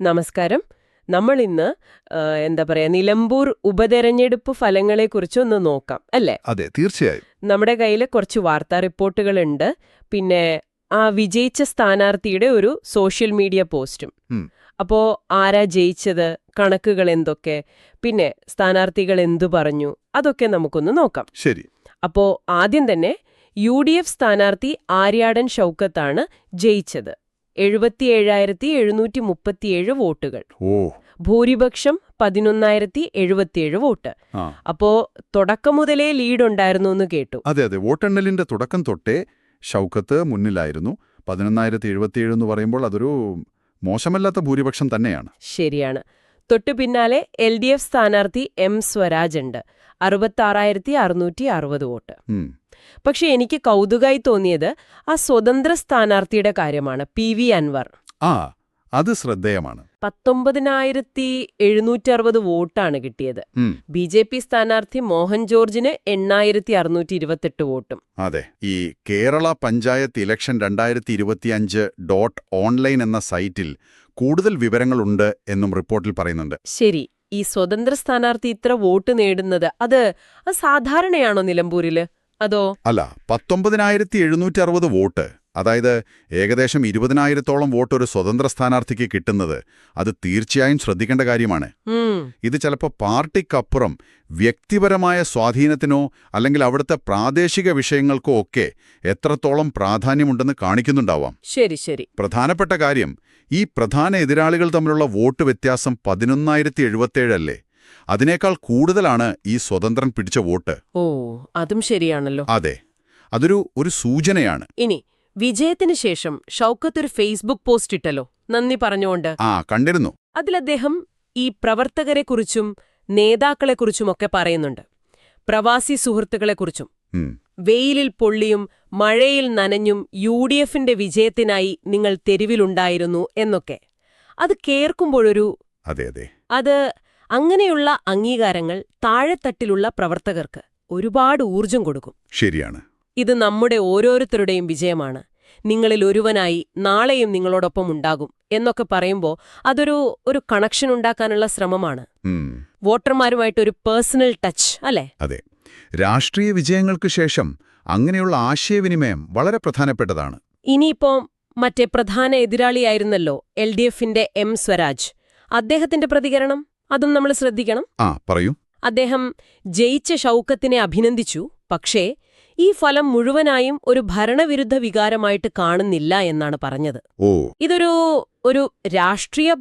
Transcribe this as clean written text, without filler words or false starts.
നമസ്കാരം. നമ്മളിന്ന് നിലമ്പൂർ ഉപതെരഞ്ഞെടുപ്പ് ഫലങ്ങളെക്കുറിച്ചൊന്ന് നോക്കാം, അല്ലേ? അതെ, തീർച്ചയായും. നമ്മുടെ കയ്യിൽ കുറച്ച് വാർത്താ റിപ്പോർട്ടുകളുണ്ട്, പിന്നെ ആ വിജയിച്ച സ്ഥാനാർത്ഥിയുടെ ഒരു സോഷ്യൽ മീഡിയ പോസ്റ്റും. അപ്പോ ആരാ ജയിച്ചത്, കണക്കുകൾ എന്തൊക്കെ, പിന്നെ സ്ഥാനാർത്ഥികൾ എന്തു പറഞ്ഞു, അതൊക്കെ നമുക്കൊന്ന് നോക്കാം. ശരി. അപ്പോ ആദ്യം തന്നെ UDF സ്ഥാനാർത്ഥി ആര്യാടൻ ഷൗക്കത്താണ് ജയിച്ചത്. 77,737 വോട്ടുകൾ. ഭൂരിപക്ഷം 11,077 വോട്ട്. അപ്പോ തുടക്കം മുതലേ ലീഡ് ഉണ്ടായിരുന്നു എന്ന് കേട്ടു. അതെ, വോട്ടെണ്ണലിന്റെ തുടക്കം തൊട്ടേ ഷൗക്കത്ത് മുന്നിലായിരുന്നു. 11,077 എന്ന് പറയുമ്പോൾ അതൊരു മോശമല്ലാത്ത ഭൂരിപക്ഷം തന്നെയാണ്. ശരിയാണ്. തൊട്ടു പിന്നാലെ LDF സ്ഥാനാർത്ഥി M സ്വരാജ് ഉണ്ട്. 66,660 വോട്ട്. പക്ഷെ എനിക്ക് കൗതുകമായി തോന്നിയത് ആ സ്വതന്ത്ര സ്ഥാനാർത്ഥിയുടെ കാര്യമാണ്, PV അൻവർ. അത് ശ്രദ്ധേയമാണ്. 19,760 വോട്ടാണ് കിട്ടിയത്. BJP സ്ഥാനാർത്ഥി മോഹൻ ജോർജിന് 8,628 വോട്ടും. അതെ, ഈ കേരള പഞ്ചായത്ത് ഇലക്ഷൻ 2025.online എന്ന സൈറ്റിൽ കൂടുതൽ വിവരങ്ങളുണ്ട് എന്നും റിപ്പോർട്ടിൽ പറയുന്നുണ്ട്. ശരി. ഈ സ്വതന്ത്ര സ്ഥാനാർത്ഥി ഇത്ര വോട്ട് നേടുന്നത് അത് സാധാരണയാണോ നിലമ്പൂരില്, അതോ? അല്ല, 19,760 വോട്ട്, അതായത് ഏകദേശം 20,000-ഓളം വോട്ട് ഒരു സ്വതന്ത്ര സ്ഥാനാർത്ഥിക്ക് കിട്ടുന്നത് അത് തീർച്ചയായും ശ്രദ്ധിക്കേണ്ട കാര്യമാണ്. ഇത് ചിലപ്പോൾ പാർട്ടിക്കപ്പുറം വ്യക്തിപരമായ സ്വാധീനത്തിനോ അല്ലെങ്കിൽ അവിടുത്തെ പ്രാദേശിക വിഷയങ്ങൾക്കോ ഒക്കെ എത്രത്തോളം പ്രാധാന്യമുണ്ടെന്ന് കാണിക്കുന്നുണ്ടാവാം. ശരി. പ്രധാനപ്പെട്ട കാര്യം, ഈ പ്രധാന എതിരാളികൾ തമ്മിലുള്ള വോട്ട് വ്യത്യാസം 11,077 അല്ലേ? അതിനേക്കാൾ കൂടുതലാണ് ഈ സ്വതന്ത്രൻ പിടിച്ച വോട്ട്. അതും ശരിയാണല്ലോ. അതെ, അതൊരു സൂചനയാണ്. ഇനി വിജയത്തിന് ശേഷം ഷൗക്കത്ത് ഒരു ഫേസ്ബുക്ക് പോസ്റ്റ് ഇട്ടല്ലോ, നന്ദി പറഞ്ഞുകൊണ്ട്. കണ്ടിരുന്നു. അതിലദ്ദേഹം ഈ പ്രവർത്തകരെക്കുറിച്ചും നേതാക്കളെക്കുറിച്ചുമൊക്കെ പറയുന്നുണ്ട്. പ്രവാസി സുഹൃത്തുക്കളെക്കുറിച്ചും. വെയിലിൽ പൊള്ളിയും മഴയിൽ നനഞ്ഞും UDFന്റെ വിജയത്തിനായി നിങ്ങൾ തെരുവിലുണ്ടായിരുന്നു എന്നൊക്കെ. അത് കേൾക്കുമ്പോഴൊരു അത് അങ്ങനെയുള്ള അംഗീകാരങ്ങൾ താഴെത്തട്ടിലുള്ള പ്രവർത്തകർക്ക് ഒരുപാട് ഊർജം കൊടുക്കും. ശരിയാണ്. ഇത് നമ്മുടെ ഓരോരുത്തരുടെയും വിജയമാണ്, നിങ്ങളിൽ ഒരുവനായി നാളെയും നിങ്ങളോടൊപ്പം ഉണ്ടാകും എന്നൊക്കെ പറയുമ്പോൾ അതൊരു കണക്ഷൻ ഉണ്ടാക്കാനുള്ള ശ്രമമാണ്. വോട്ടർമാരുമായിട്ടൊരു പേഴ്സണൽ ടച്ച്, അല്ലേ? അതെ. രാഷ്ട്രീയ വിജയങ്ങൾക്ക് ശേഷം അങ്ങനെയുള്ള ആശയവിനിമയം വളരെ പ്രധാനപ്പെട്ടതാണ്. ഇനിയിപ്പോ മറ്റേ പ്രധാന എതിരാളിയായിരുന്നല്ലോ LDFന്റെ M സ്വരാജ്. അദ്ദേഹത്തിന്റെ പ്രതികരണം, അതും നമ്മൾ ശ്രദ്ധിക്കണം. പറയൂ. അദ്ദേഹം ജയിച്ച ഷൗക്കത്തിനെ അഭിനന്ദിച്ചു, പക്ഷേ ഈ ഫലം മുഴുവനായും ഒരു ഭരണവിരുദ്ധ വികാരമായിട്ട് കാണുന്നില്ല എന്നാണ് പറഞ്ഞത്. ഇതൊരു രാഷ്ട്രീയ